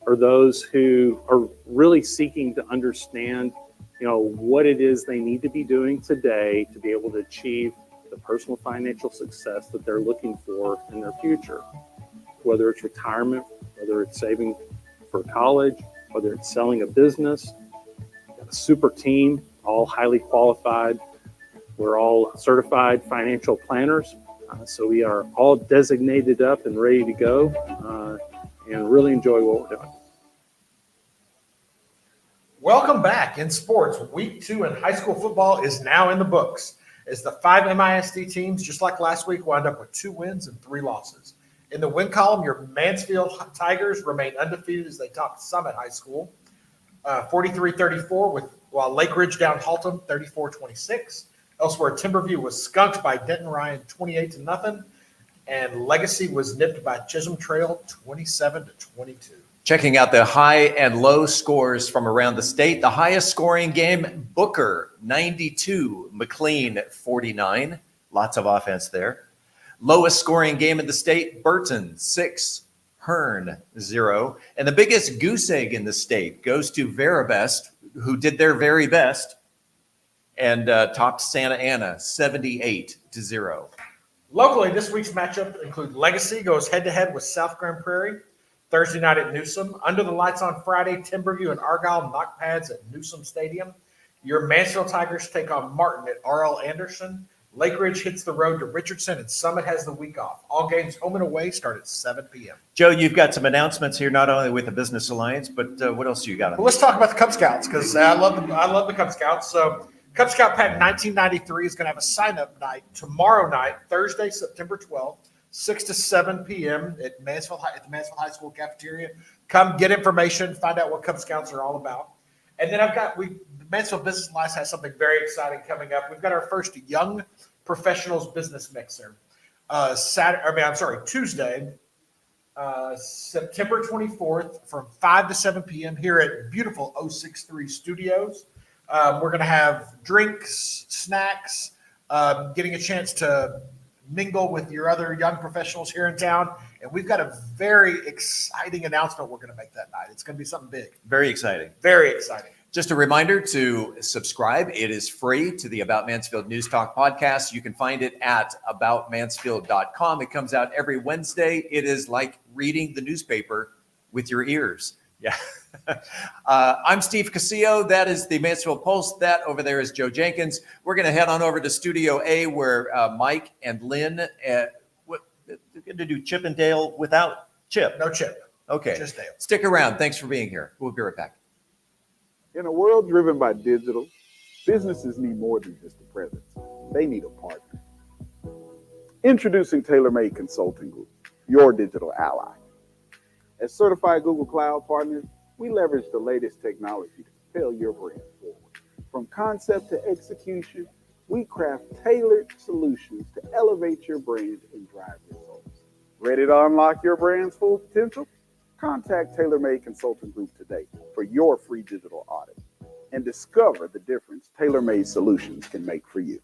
are those who are really seeking to understand, what it is they need to be doing today to be able to achieve the personal financial success that they're looking for in their future. Whether it's retirement, whether it's saving for college, whether it's selling a business. Got a super team, all highly qualified. We're all certified financial planners. So we are all designated up and ready to go and really enjoy what we're doing. Welcome back in sports. Week 2 in high school football is now in the books as the 5 MISD teams, just like last week, wound up with 2 wins and 3 losses. In the win column, your Mansfield Tigers remain undefeated as they topped Summit High School 43-34, while Lake Ridge down Haltom 34-26. Elsewhere, Timberview was skunked by Denton Ryan 28-0, and Legacy was nipped by Chisholm Trail 27-22. Checking out the high and low scores from around the state. The highest scoring game, Booker 92, McLean 49. Lots of offense there. Lowest scoring game in the state, Burton 6, Hearn 0. And the biggest goose egg in the state goes to Veribest, who did their very best and topped Santa Ana 78-0. Locally, this week's matchup include Legacy goes head-to-head with South Grand Prairie Thursday night at Newsom. Under the lights on Friday, Timberview and Argyle knock pads at Newsom Stadium. Your Mansfield Tigers take on Martin at R.L. Anderson. Lake Ridge hits the road to Richardson, and Summit has the week off. All games home and away start at 7 p.m. Joe, you've got some announcements here, not only with the Business Alliance, but what else you got on? Well, let's talk about the Cub Scouts because I love the Cub Scouts. So Cub Scout Pack 1993 is going to have a sign-up night tomorrow night, Thursday, September 12th, 6 to 7 p.m. at the Mansfield High School cafeteria. Come get information, find out what Cub Scouts are all about. And then the Mansfield Business Alliance has something very exciting coming up. We've got our first Young Professionals Business Mixer. Tuesday, September 24th from 5 to 7 p.m. here at beautiful 063 Studios. We're going to have drinks, snacks, getting a chance to mingle with your other young professionals here in town. And we've got a very exciting announcement we're going to make that night. It's going to be something big. Very exciting. Very exciting. Just a reminder to subscribe. It is free to the About Mansfield News Talk podcast. You can find it at aboutmansfield.com. It comes out every Wednesday. It is like reading the newspaper with your ears. Yeah. I'm Steve Casillo. That is the Mansfield Post. That over there is Joe Jenkins. We're going to head on over to Studio A where Mike and Lynn, they're going to do Chip and Dale without Chip. No Chip. Okay. Just Dale. Stick around. Thanks for being here. We'll be right back. In a world driven by digital, businesses need more than just a presence. They need a partner. Introducing TaylorMade Consulting Group, your digital ally. As certified Google Cloud partners, we leverage the latest technology to propel your brand forward. From concept to execution, we craft tailored solutions to elevate your brand and drive results. Ready to unlock your brand's full potential? Contact TaylorMade Consulting Group today for your free digital audit and discover the difference TaylorMade solutions can make for you.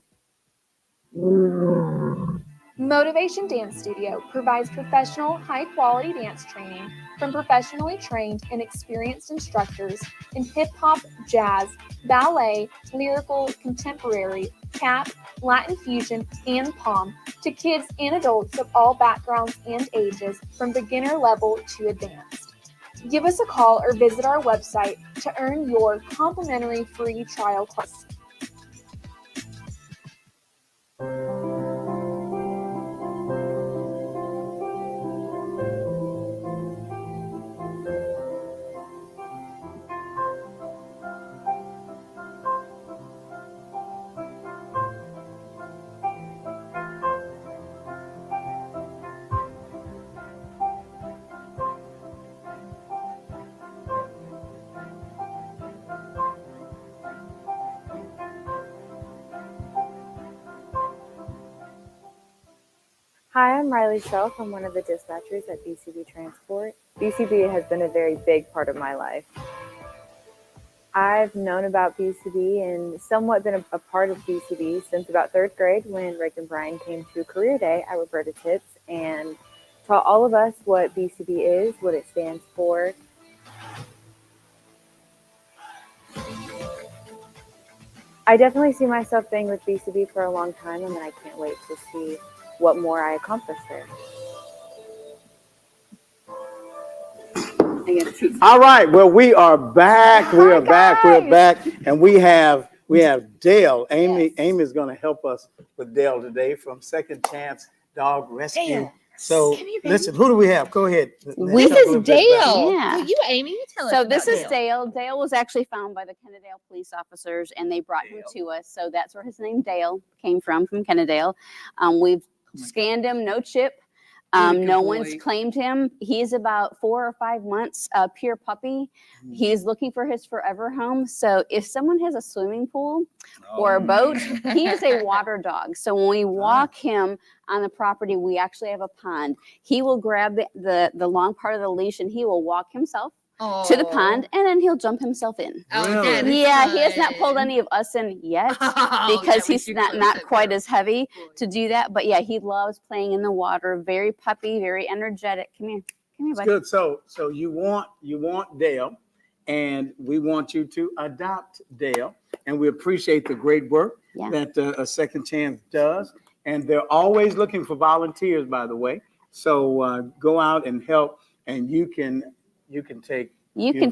Motivation Dance Studio provides professional, high-quality dance training from professionally trained and experienced instructors in hip-hop, jazz, ballet, lyrical, contemporary, tap, Latin fusion, and pom to kids and adults of all backgrounds and ages from beginner level to advanced. Give us a call or visit our website to earn your complimentary free trial class. Hi, I'm Riley Self. I'm one of the dispatchers at BCB Transport. BCB has been a very big part of my life. I've known about BCB and somewhat been a part of BCB since about third grade when Rick and Brian came to Career Day at Roberta Tips and taught all of us what BCB is, what it stands for. I definitely see myself being with BCB for a long time, and I can't wait to see what more I accomplish there. All right. Well, we are back. We are back. We're back, and we have Dale. Amy is going to help us with Dale today from Second Chance Dog Rescue. Dale. So listen, who do we have? Go ahead. This is Dale. Yeah. Well, you, Amy, you tell us. So about this is Dale. Dale. Dale was actually found by the Kennedale police officers, and they brought him to us. So that's where his name Dale came from Kennedale. We've scanned him, no chip. No one's claimed him. He's about 4 or 5 months, pure puppy. He's looking for his forever home. So if someone has a swimming pool or a boat, he is a water dog. So when we walk him on the property, we actually have a pond. He will grab the long part of the leash and he will walk himself to the pond, and then he'll jump himself in. Yeah, he has not pulled any of us in yet because he's not quite as heavy to do that. But yeah, he loves playing in the water. Very puppy, very energetic. Come here, buddy. Good. So you want Dale, and we want you to adopt Dale, and we appreciate the great work that a Second Chance does, and they're always looking for volunteers, by the way. So go out and help, and you can take. You can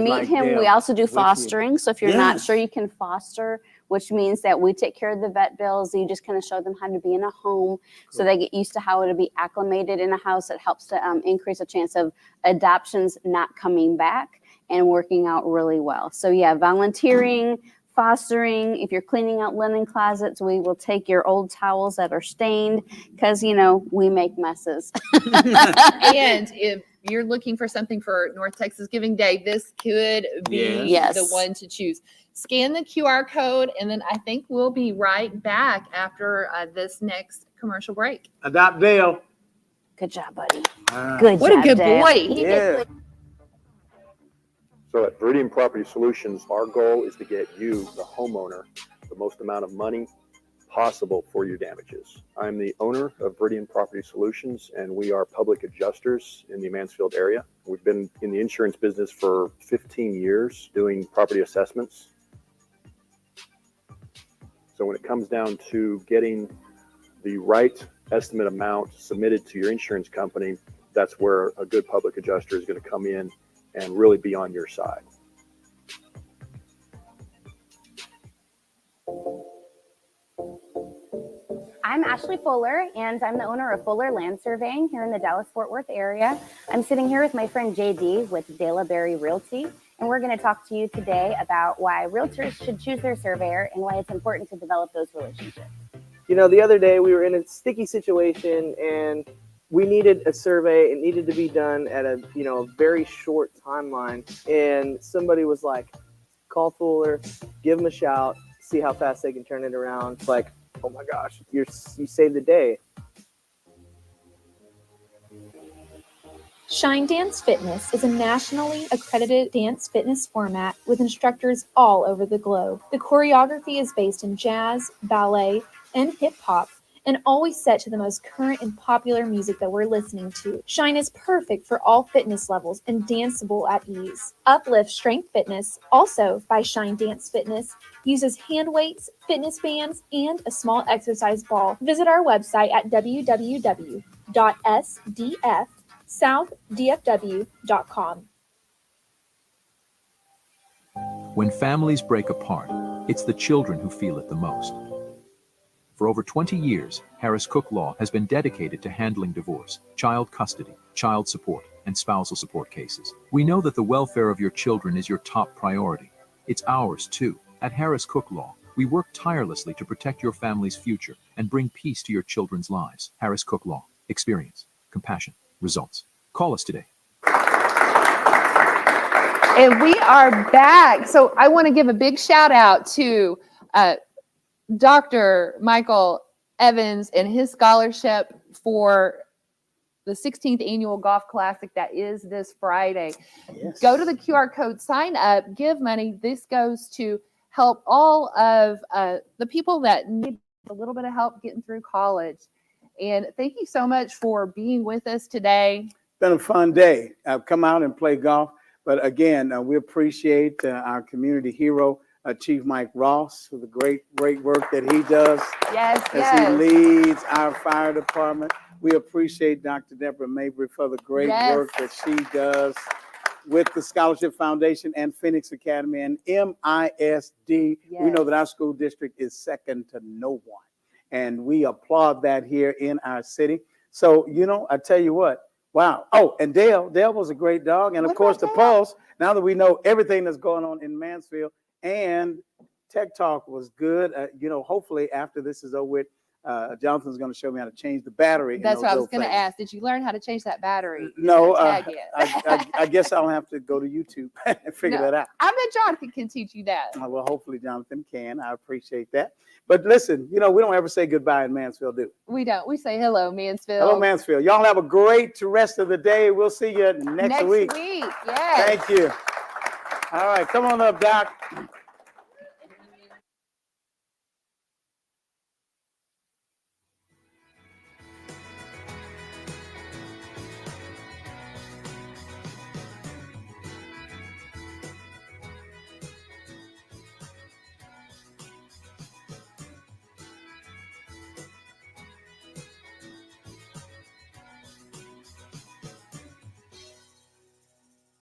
meet like him. Dale We also do with you. fostering. So if you're not Yes. sure, you can foster, which means that we take care of the vet bills. You just kind of show them how to be in a home so they get used to how to be acclimated in a house. It helps to increase a chance of adoptions not coming back and working out really well. So yeah, volunteering, fostering. If you're cleaning out linen closets, we will take your old towels that are stained because, we make messes. And if you're looking for something for North Texas Giving Day, this could be Yes. the one to choose. Scan the QR code, and then I think we'll be right back after this next commercial break. Adopt Dale. Good job, buddy. Good What a job, good Dale. Boy. Yeah. So at Viridian Property Solutions, our goal is to get you, the homeowner, the most amount of money possible for your damages. I'm the owner of Viridian Property Solutions, and we are public adjusters in the Mansfield area. We've been in the insurance business for 15 years doing property assessments. So when it comes down to getting the right estimate amount submitted to your insurance company, that's where a good public adjuster is going to come in and really be on your side. I'm Ashley Fuller, and I'm the owner of Fuller Land Surveying here in the Dallas-Fort Worth area. I'm sitting here with my friend JD with Dela Berry Realty, and we're going to talk to you today about why realtors should choose their surveyor and why it's important to develop those relationships. The other day we were in a sticky situation and we needed a survey. It needed to be done at a very short timeline, and somebody was like, call Fuller, give them a shout, see how fast they can turn it around. It's like, oh my gosh, you saved the day. Shine Dance Fitness is a nationally accredited dance fitness format with instructors all over the globe. The choreography is based in jazz, ballet, and hip hop, and always set to the most current and popular music that we're listening to. Shine is perfect for all fitness levels and danceable at ease. Uplift Strength Fitness, also by Shine Dance Fitness, uses hand weights, fitness bands, and a small exercise ball. Visit our website at www.sdfsouthdfw.com. When families break apart, it's the children who feel it the most. For over 20 years, Harris Cook Law has been dedicated to handling divorce, child custody, child support, and spousal support cases. We know that the welfare of your children is your top priority. It's ours, too. At Harris Cook Law, we work tirelessly to protect your family's future and bring peace to your children's lives. Harris Cook Law. Experience, compassion, results. Call us today. And we are back. So I want to give a big shout out to Dr. Michael Evans and his scholarship for the 16th annual golf classic that is this Friday. Yes. Go to the QR code, sign up, give money. This goes to help all of the people that need a little bit of help getting through college. And thank you so much for being with us today. Been a fun day. I've come out and play golf, but again, we appreciate our community hero, Chief Mike Ross, for the great work that he does as he leads our fire department. We appreciate Dr. Deborah Mabry for the great work that she does with the Scholarship Foundation and Phoenix Academy and MISD. We know that our school district is second to no one, and we applaud that here in our city. So, you know, I tell you what, wow. Oh, and Dale was a great dog. And of course, the Pulse, now that we know everything that's going on in Mansfield, and Tech Talk was good. You know, hopefully after this is over with, Jonathan's going to show me how to change the battery. That's what I was going to ask. Did you learn how to change that battery? No, I guess I'll have to go to YouTube and figure that out. I bet Jonathan can teach you that. Well, hopefully Jonathan can. I appreciate that. But listen, you know, we don't ever say goodbye in Mansfield, do we? We don't. We say hello, Mansfield. Hello, Mansfield. Y'all have a great rest of the day. We'll see you next week. Yes. Thank you. All right, come on up, Doc.